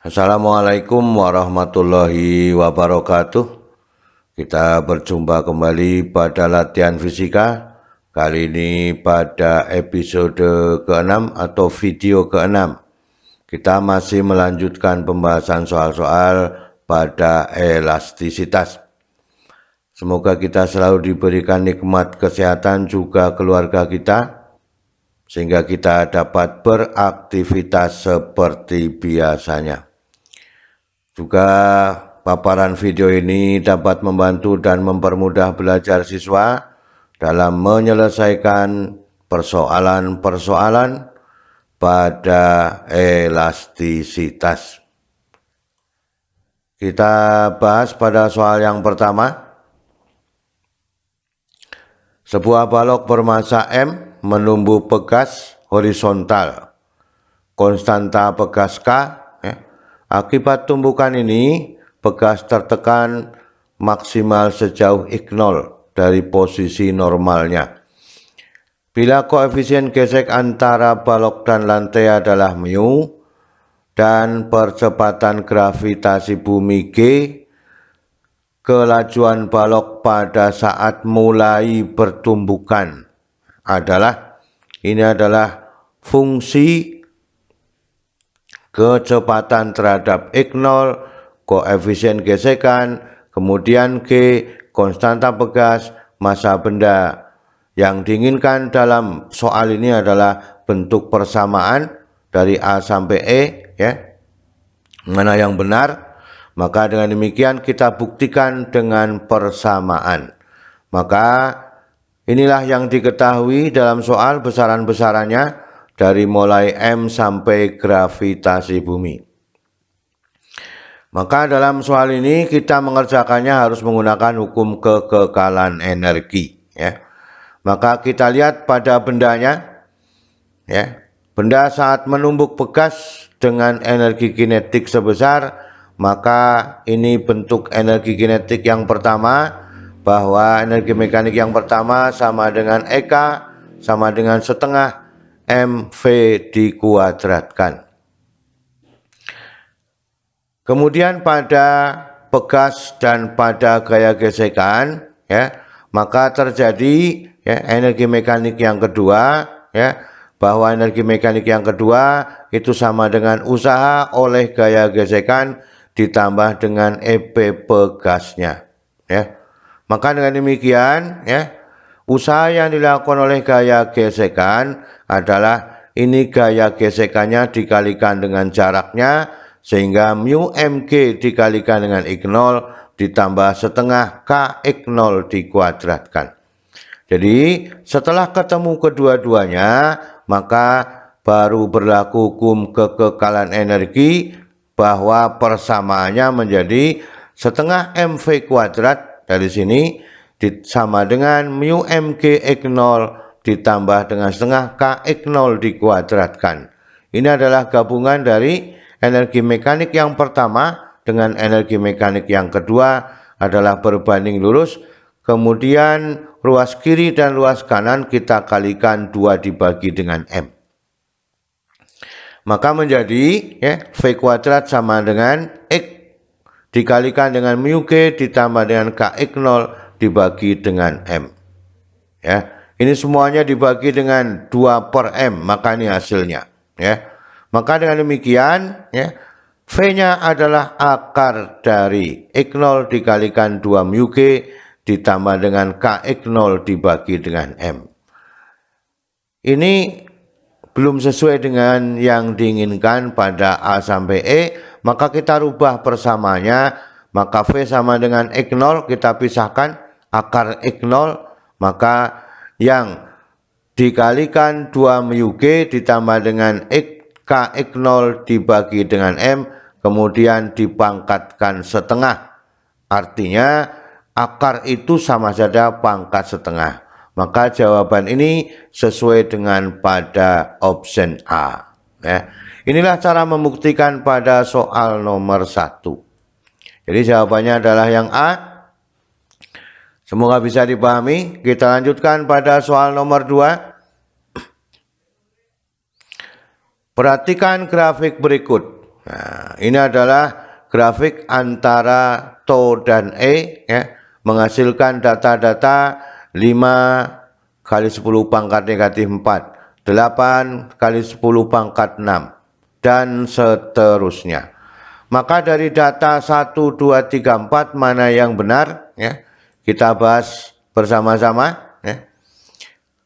Assalamualaikum warahmatullahi wabarakatuh. Kita berjumpa kembali pada latihan fisika. Kali ini pada episode ke-6 atau video ke-6. Kita masih melanjutkan pembahasan soal-soal pada elastisitas. Semoga kita selalu diberikan nikmat kesehatan juga keluarga kita, sehingga kita dapat beraktivitas seperti biasanya. Juga paparan video ini dapat membantu dan mempermudah belajar siswa dalam menyelesaikan persoalan-persoalan pada elastisitas. Kita bahas pada soal yang pertama. Sebuah balok bermassa M menumbuh pegas horizontal. Konstanta pegas K. Akibat tumbukan ini, pegas tertekan maksimal sejauh x0 dari posisi normalnya. Bila koefisien gesek antara balok dan lantai adalah mu, dan percepatan gravitasi bumi G, kelajuan balok pada saat mulai bertumbukan adalah fungsi kecepatan terhadap x0, koefisien gesekan, kemudian G, konstanta pegas, massa benda. Yang diinginkan dalam soal ini adalah bentuk persamaan dari A sampai E, ya. Mana yang benar? Maka dengan demikian kita buktikan dengan persamaan. Maka inilah yang diketahui dalam soal besaran-besarannya dari mulai M sampai gravitasi bumi. Maka dalam soal ini kita mengerjakannya harus menggunakan hukum kekekalan energi, ya. Maka kita lihat pada bendanya, ya. Benda saat menumbuk pegas dengan energi kinetik sebesar, maka ini bentuk energi kinetik yang pertama, bahwa energi mekanik yang pertama sama dengan EK sama dengan setengah mv dikuadratkan. Kemudian pada pegas dan pada gaya gesekan, ya, maka terjadi, ya, energi mekanik yang kedua, ya, bahwa energi mekanik yang kedua itu sama dengan usaha oleh gaya gesekan ditambah dengan EP pegasnya, ya. Maka dengan demikian, ya, usaha yang dilakukan oleh gaya gesekan adalah ini gaya gesekannya dikalikan dengan jaraknya, sehingga mu mg dikalikan dengan x0 ditambah setengah kx0 dikuadratkan. Jadi setelah ketemu kedua-duanya, maka baru berlaku hukum kekekalan energi, bahwa persamaannya menjadi setengah mv kuadrat dari sini sama dengan mu mg x0 ditambah dengan setengah kx0 dikuadratkan. Ini adalah gabungan dari energi mekanik yang pertama dengan energi mekanik yang kedua adalah berbanding lurus. Kemudian ruas kiri dan ruas kanan kita kalikan 2 dibagi dengan M. Maka menjadi, ya, V kuadrat sama dengan X dikalikan dengan mu G ditambah dengan kx0 dibagi dengan M. Ya, ini semuanya dibagi dengan 2 per M, maka ini hasilnya, ya. Maka dengan demikian, ya, V-nya adalah akar dari x0 dikalikan 2 mu G ditambah dengan kx0 dibagi dengan M. Ini belum sesuai dengan yang diinginkan pada A sampai E, maka kita rubah persamaannya, maka V sama dengan x0 kita pisahkan akar x0, maka yang dikalikan 2 mu G ditambah dengan kx0 dibagi dengan M, kemudian dipangkatkan setengah. Artinya akar itu sama saja pangkat setengah. Maka jawaban ini sesuai dengan pada option A, ya. Inilah cara membuktikan pada soal nomor 1. Jadi jawabannya adalah yang A. Semoga bisa dipahami. Kita lanjutkan pada soal nomor 2. Perhatikan grafik berikut. Nah, ini adalah grafik antara TO dan E ya, menghasilkan data-data 5 kali 10 pangkat negatif 4, 8 kali 10 pangkat 6, dan seterusnya. Maka dari data 1, 2, 3, 4 mana yang benar ya, kita bahas bersama-sama ya.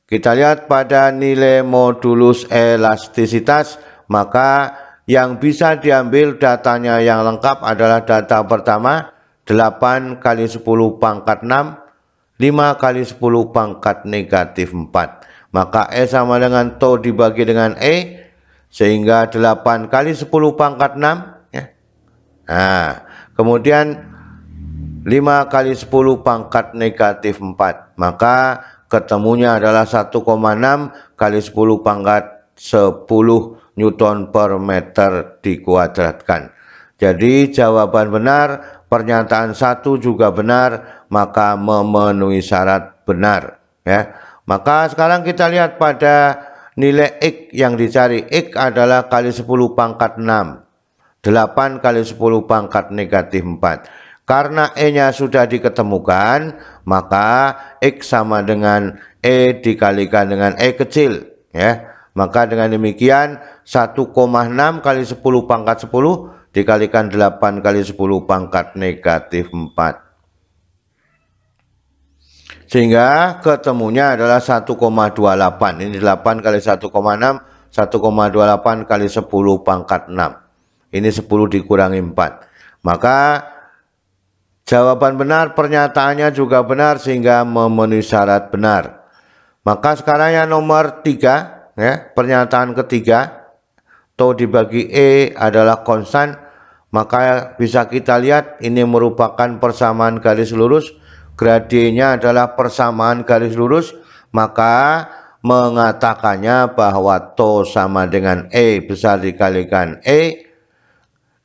Kita lihat pada nilai modulus elastisitas, maka yang bisa diambil datanya yang lengkap adalah data pertama 8 kali 10 pangkat 6, 5 kali 10 pangkat negatif 4. Maka E sama dengan TO dibagi dengan E, sehingga 8 kali 10 pangkat 6 ya. Nah, kemudian 5 kali 10 pangkat negatif 4. Maka ketemunya adalah 1,6 kali 10 pangkat 10 Newton per meter dikuadratkan. Jadi jawaban benar, pernyataan 1 juga benar, maka memenuhi syarat benar ya. Maka sekarang kita lihat pada nilai X yang dicari. X adalah kali 10 pangkat 6, 8 kali 10 pangkat negatif 4. Karena E-nya sudah diketemukan, maka X sama dengan E dikalikan dengan E kecil ya. Maka dengan demikian 1,6 kali 10 pangkat 10 dikalikan 8 kali 10 pangkat negatif 4. Sehingga ketemunya adalah 1,28. Ini 8 kali 1,6, 1,28 kali 10 pangkat 6. Ini 10 dikurangi 4. Maka jawaban benar, pernyataannya juga benar, sehingga memenuhi syarat benar. Maka sekarang yang nomor 3 ya, pernyataan ketiga, TO dibagi E adalah konstan. Maka bisa kita lihat ini merupakan persamaan garis lurus, gradiennya adalah persamaan garis lurus, maka mengatakannya bahwa TO sama dengan E besar dikalikan E.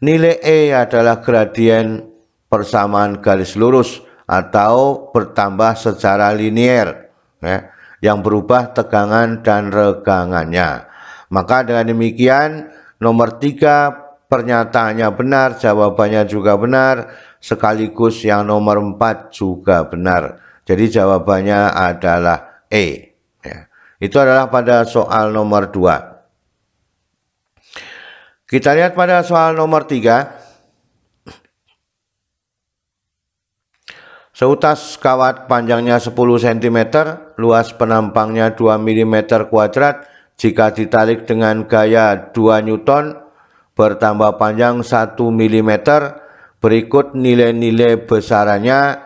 Nilai E adalah gradien persamaan garis lurus atau bertambah secara linier ya, yang berubah tegangan dan regangannya. Maka dengan demikian nomor 3 pernyataannya benar, jawabannya juga benar, sekaligus yang nomor 4 juga benar. Jadi jawabannya adalah E ya. Itu adalah pada soal nomor 2. Kita lihat pada soal nomor 3. Seutas kawat panjangnya 10 cm, luas penampangnya 2 mm kuadrat, jika ditarik dengan gaya 2 Newton, bertambah panjang 1 mm. Berikut nilai-nilai besarannya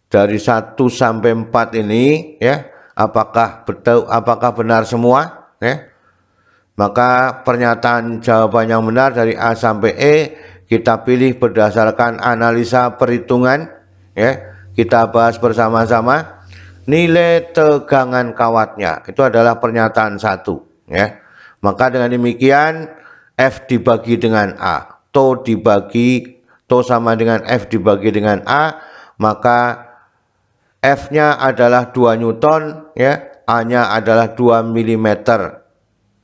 dari 1 sampai 4 ini ya. Apakah benar semua ya? Maka pernyataan jawaban yang benar dari A sampai E kita pilih berdasarkan analisa perhitungan ya. Kita bahas bersama-sama. Nilai tegangan kawatnya itu adalah pernyataan 1 ya. Maka dengan demikian F dibagi dengan A, TO sama dengan F dibagi dengan A, maka F-nya adalah 2 Newton ya, A-nya adalah 2 mm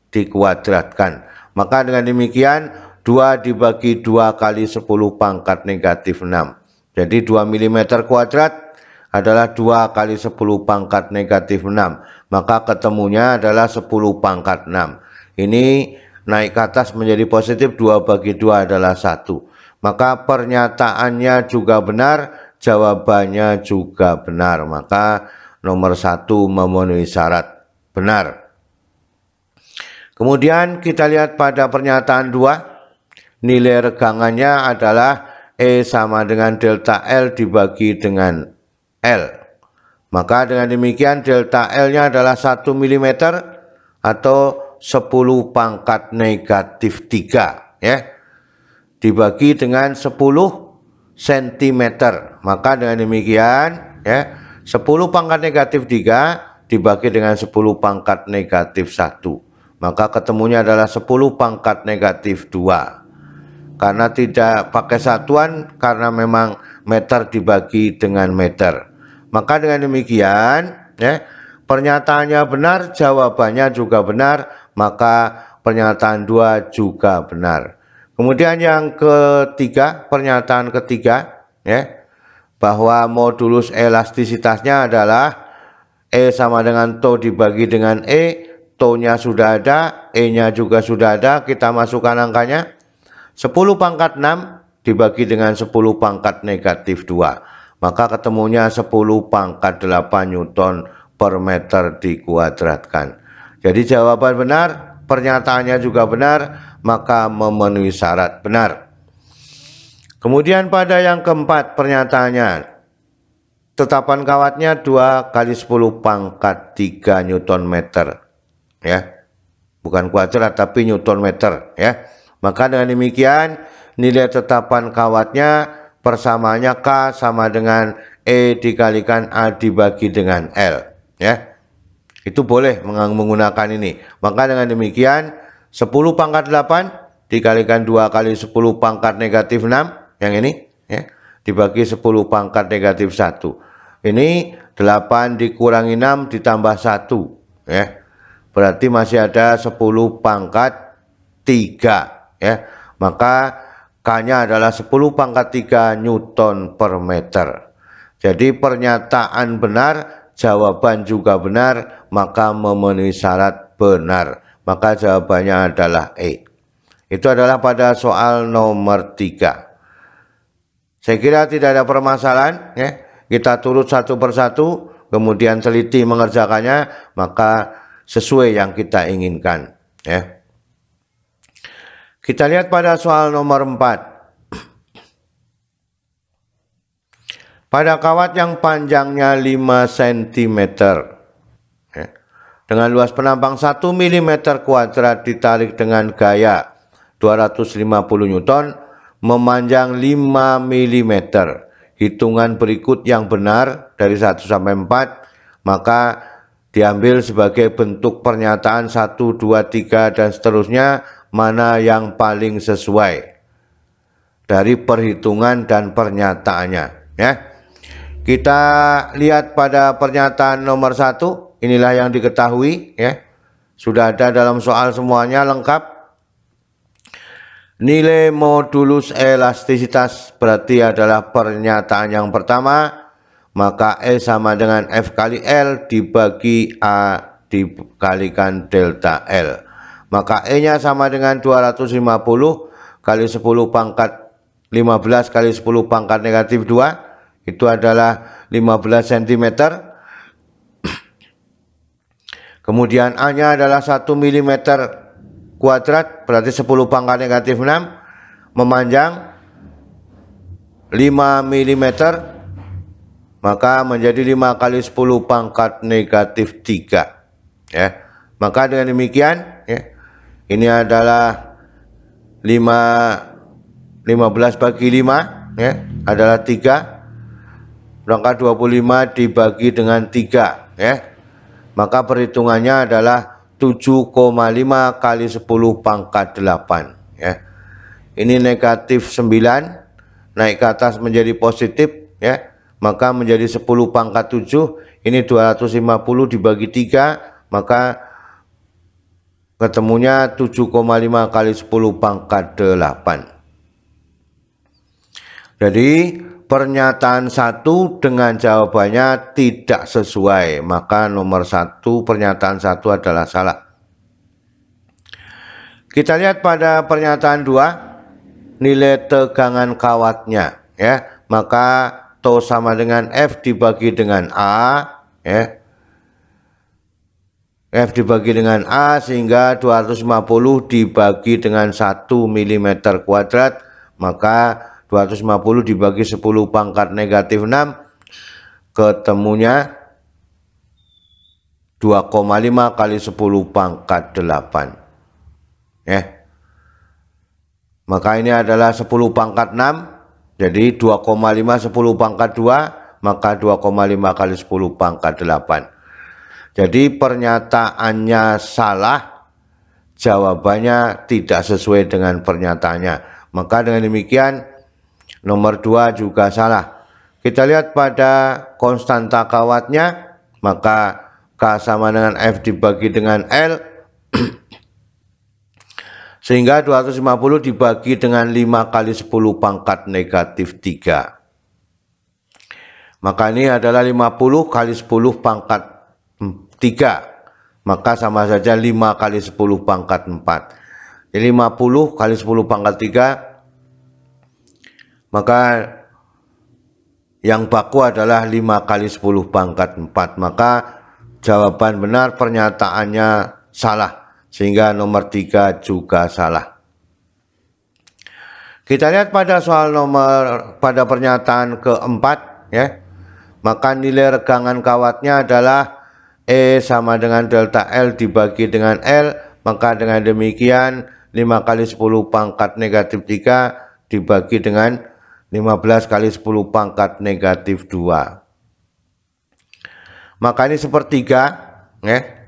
dikuadratkan. Maka dengan demikian 2 dibagi 2 kali 10 pangkat negatif 6. Jadi 2 mm kuadrat adalah 2 kali 10 pangkat negatif 6. Maka ketemunya adalah 10 pangkat 6. Ini naik ke atas menjadi positif, 2 bagi 2 adalah 1. Maka pernyataannya juga benar, jawabannya juga benar. Maka nomor 1 memenuhi syarat benar. Kemudian kita lihat pada pernyataan 2. Nilai regangannya adalah E sama dengan delta L dibagi dengan L. Maka dengan demikian delta L-nya adalah 1 mm atau 10 pangkat negatif 3 ya, dibagi dengan 10 cm. Maka dengan demikian ya, 10 pangkat negatif 3 dibagi dengan 10 pangkat negatif 1. Maka ketemunya adalah 10 pangkat negatif 2. Karena tidak pakai satuan, karena memang meter dibagi dengan meter. Maka dengan demikian ya, pernyataannya benar, jawabannya juga benar, maka pernyataan 2 juga benar. Kemudian yang ketiga, pernyataan ketiga, ya, bahwa modulus elastisitasnya adalah E sama dengan tau dibagi dengan E, tau-nya sudah ada, E-nya juga sudah ada, kita masukkan angkanya. 10 pangkat 6 dibagi dengan 10 pangkat negatif 2. Maka ketemunya 10 pangkat 8 Newton per meter dikuadratkan. Jadi jawaban benar, pernyataannya juga benar, maka memenuhi syarat benar. Kemudian pada yang keempat pernyataannya, tetapan kawatnya 2 kali 10 pangkat 3 Newton meter. Ya, bukan kuadrat tapi Newton meter. Ya, maka dengan demikian nilai tetapan kawatnya persamaannya K sama dengan E dikalikan A dibagi dengan L. Ya, itu boleh menggunakan ini. Maka dengan demikian 10 pangkat 8 dikalikan 2 kali 10 pangkat negatif 6, yang ini, ya, dibagi 10 pangkat negatif 1. Ini 8 dikurangi 6 ditambah 1, ya. Berarti masih ada 10 pangkat 3, ya. Maka K-nya adalah 10 pangkat 3 Newton per meter. Jadi pernyataan benar, jawaban juga benar, maka memenuhi syarat benar. Maka jawabannya adalah E. Itu adalah pada soal nomor 3. Saya kira tidak ada permasalahan, ya. Kita turut satu persatu, kemudian teliti mengerjakannya, maka sesuai yang kita inginkan, ya. Kita lihat pada soal nomor 4. Pada kawat yang panjangnya 5 cm, ya, dengan luas penampang 1 mm kuadrat ditarik dengan gaya 250 Newton, memanjang 5 mm. Hitungan berikut yang benar dari 1 sampai 4, maka diambil sebagai bentuk pernyataan 1, 2, 3 dan seterusnya, mana yang paling sesuai dari perhitungan dan pernyataannya, ya. Kita lihat pada pernyataan nomor 1, inilah yang diketahui, ya. Sudah ada dalam soal semuanya lengkap. Nilai modulus elastisitas berarti adalah pernyataan yang pertama, maka E sama dengan F kali L dibagi A dikalikan delta L. Maka E-nya sama dengan 250 kali 10 pangkat 15 kali 10 pangkat negatif 2, itu adalah 15 cm. Kemudian A-nya adalah 1 mm kuadrat, berarti 10 pangkat negatif 6, memanjang 5 mm, maka menjadi 5 kali 10 pangkat negatif 3, ya. Maka dengan demikian, ya, ini adalah 15 bagi 5, ya, adalah 3, berangkat 25 dibagi dengan 3, ya. Maka perhitungannya adalah 7,5 kali 10 pangkat 8, ya. Ini negatif 9 naik ke atas menjadi positif, ya. Maka menjadi 10 pangkat 7, ini 250 dibagi 3, maka ketemunya 7,5 kali 10 pangkat 8. Jadi pernyataan 1 dengan jawabannya tidak sesuai, maka nomor 1, pernyataan 1 adalah salah. Kita lihat pada pernyataan 2, nilai tegangan kawatnya, ya. Maka tau sama dengan F dibagi dengan A, ya. F dibagi dengan A sehingga 250 dibagi dengan 1 mm kuadrat, maka 250 dibagi 10 pangkat negatif 6, ketemunya 2,5 kali 10 pangkat 8, ya. Maka ini adalah 10 pangkat 6, jadi 2,5 10 pangkat 2, maka 2,5 kali 10 pangkat 8. Jadi pernyataannya salah, jawabannya tidak sesuai dengan pernyataannya. Maka dengan demikian nomor 2 juga salah. Kita lihat pada konstanta kawatnya, maka K sama dengan F dibagi dengan L. Sehingga 250 dibagi dengan 5 kali 10 pangkat negatif 3. Maka ini adalah 50 kali 10 pangkat 3. Maka sama saja 5 kali 10 pangkat 4. Jadi 50 kali 10 pangkat 3. Maka yang baku adalah 5 kali 10 pangkat 4. Maka jawaban benar pernyataannya salah. Sehingga nomor 3 juga salah. Kita lihat pada pada pernyataan keempat, ya. Maka nilai regangan kawatnya adalah E sama dengan delta L dibagi dengan L. Maka dengan demikian 5 kali 10 pangkat negatif 3 dibagi dengan 15 kali 10 pangkat negatif 2. Maka ini sepertiga, ya.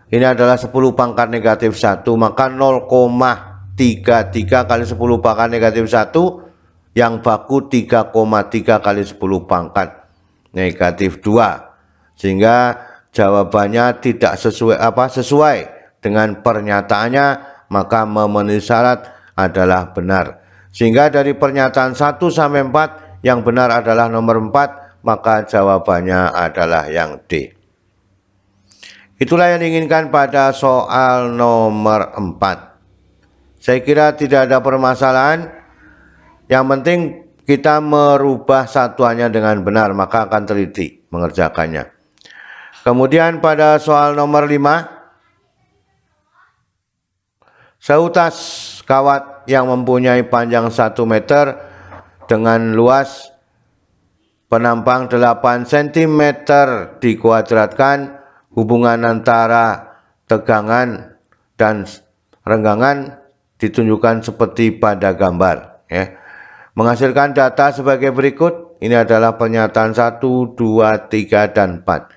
Ini adalah 10 pangkat negatif 1, maka 0,33 kali 10 pangkat negatif 1, yang baku 3,3 kali 10 pangkat negatif 2. Sehingga jawabannya tidak sesuai dengan pernyataannya, maka memenuhi syarat adalah benar. Sehingga dari pernyataan 1 sampai 4 yang benar adalah nomor 4, maka jawabannya adalah yang D. Itulah yang diinginkan pada soal nomor 4. Saya kira tidak ada permasalahan. Yang penting kita merubah satuannya dengan benar, maka akan teliti mengerjakannya. Kemudian pada soal nomor 5. Seutas kawat yang mempunyai panjang 1 meter dengan luas penampang 8 cm dikuadratkan, hubungan antara tegangan dan renggangan ditunjukkan seperti pada gambar, ya. Menghasilkan data sebagai berikut. Ini adalah pernyataan 1, 2, 3, dan 4.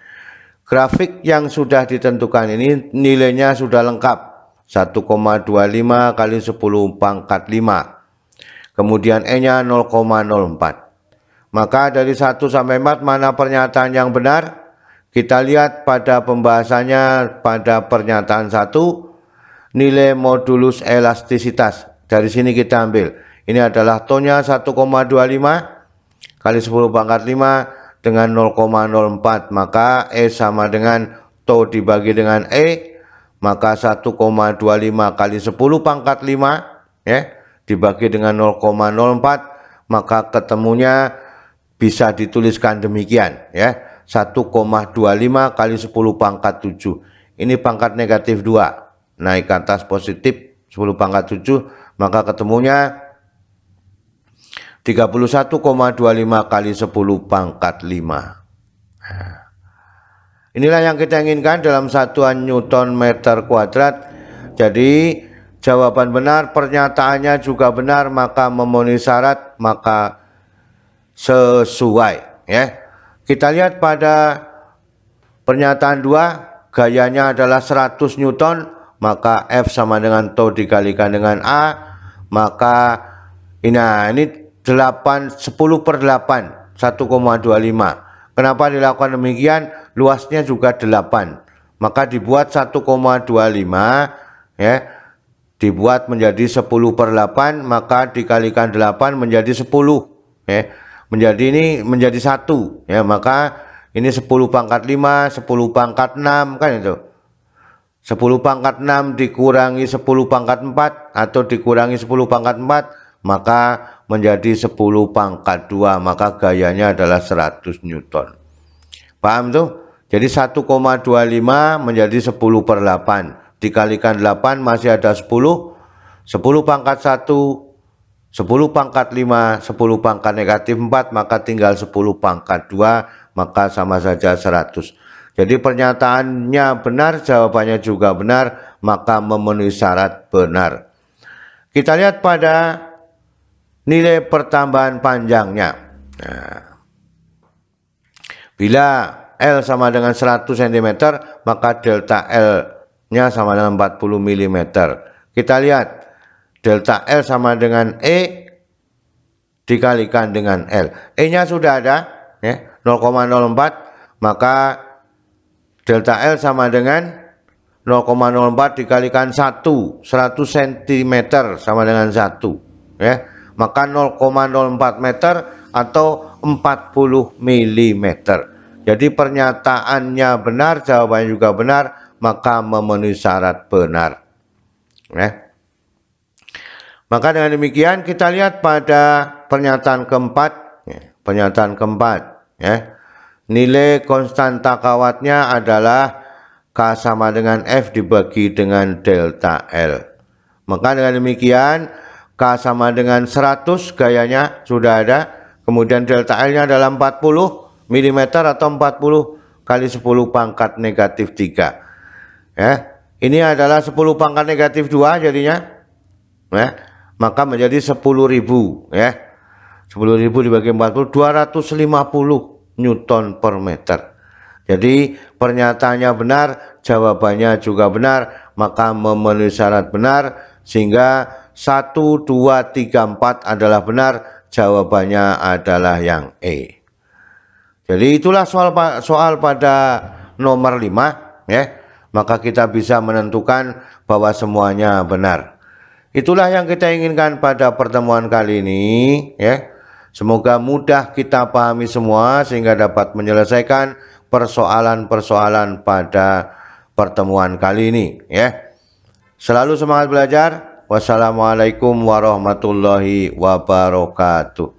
Grafik yang sudah ditentukan ini nilainya sudah lengkap. 1,25 kali 10 pangkat 5. Kemudian E-nya 0,04. Maka dari 1 sampai 4 mana pernyataan yang benar? Kita lihat pada pembahasannya pada pernyataan 1, nilai modulus elastisitas. Dari sini kita ambil. Ini adalah T-nya 1,25 kali 10 pangkat 5 dengan 0,04. Maka E sama dengan T dibagi dengan E. Maka 1,25 kali 10 pangkat 5, ya, dibagi dengan 0,04. Maka ketemunya bisa dituliskan demikian, ya. 1,25 kali 10 pangkat 7. Ini pangkat negatif 2. Naik ke atas positif 10 pangkat 7. Maka ketemunya 31,25 kali 10 pangkat 5. Inilah yang kita inginkan dalam satuan Newton meter kuadrat. Jadi jawaban benar, pernyataannya juga benar, maka memenuhi syarat, maka sesuai, ya. Kita lihat pada pernyataan 2, gayanya adalah 100 Newton, maka F sama dengan T dikalikan dengan A, maka ini 10 per 8, 1,25. Kenapa dilakukan demikian? Luasnya juga 8, maka dibuat 1,25, ya, dibuat menjadi 10 per 8, maka dikalikan 8 menjadi 10, ya. Menjadi 1, ya. Maka ini 10 pangkat 5, 10 pangkat 6, kan itu. 10 pangkat 6 dikurangi 10 pangkat 4 atau dikurangi 10 pangkat 4, maka menjadi 10 pangkat 2, maka gayanya adalah 100 Newton. Paham tuh? Jadi 1,25 menjadi 10 per 8, dikalikan 8 masih ada 10, 10 pangkat 1, 10 pangkat 5, 10 pangkat negatif 4, maka tinggal 10 pangkat 2, maka sama saja 100. Jadi pernyataannya benar, jawabannya juga benar, maka memenuhi syarat benar. Kita lihat pada nilai pertambahan panjangnya. Nah, bila L sama dengan 100 cm, maka delta L-nya sama dengan 40 mm. Kita lihat. Delta L sama dengan E dikalikan dengan L. E-nya sudah ada, ya, 0,04, maka delta L sama dengan 0,04 dikalikan 100 cm sama dengan 1 ya. Maka 0,04 meter atau 40 mm. Jadi pernyataannya benar, jawabannya juga benar, maka memenuhi syarat benar ya. Maka dengan demikian kita lihat pada pernyataan keempat ya. Pernyataan keempat ya. Nilai konstanta kawatnya adalah K sama dengan F dibagi dengan delta L. Maka dengan demikian K sama dengan 100 gayanya sudah ada. Kemudian delta L nya adalah 40 mm atau 40 kali 10 pangkat negatif 3 ya. Ini adalah 10 pangkat negatif 2 jadinya ya. Maka menjadi 10.000 ya. 10.000 dibagi 40 250 Newton per meter. Jadi pernyataannya benar, jawabannya juga benar, maka memenuhi syarat benar, sehingga 1, 2, 3, 4 adalah benar, jawabannya adalah yang E. Jadi itulah soal pada nomor 5 ya. Maka kita bisa menentukan bahwa semuanya benar. Itulah yang kita inginkan pada pertemuan kali ini ya. Semoga mudah kita pahami semua sehingga dapat menyelesaikan persoalan-persoalan pada pertemuan kali ini ya. Selalu semangat belajar. Wassalamualaikum warahmatullahi wabarakatuh.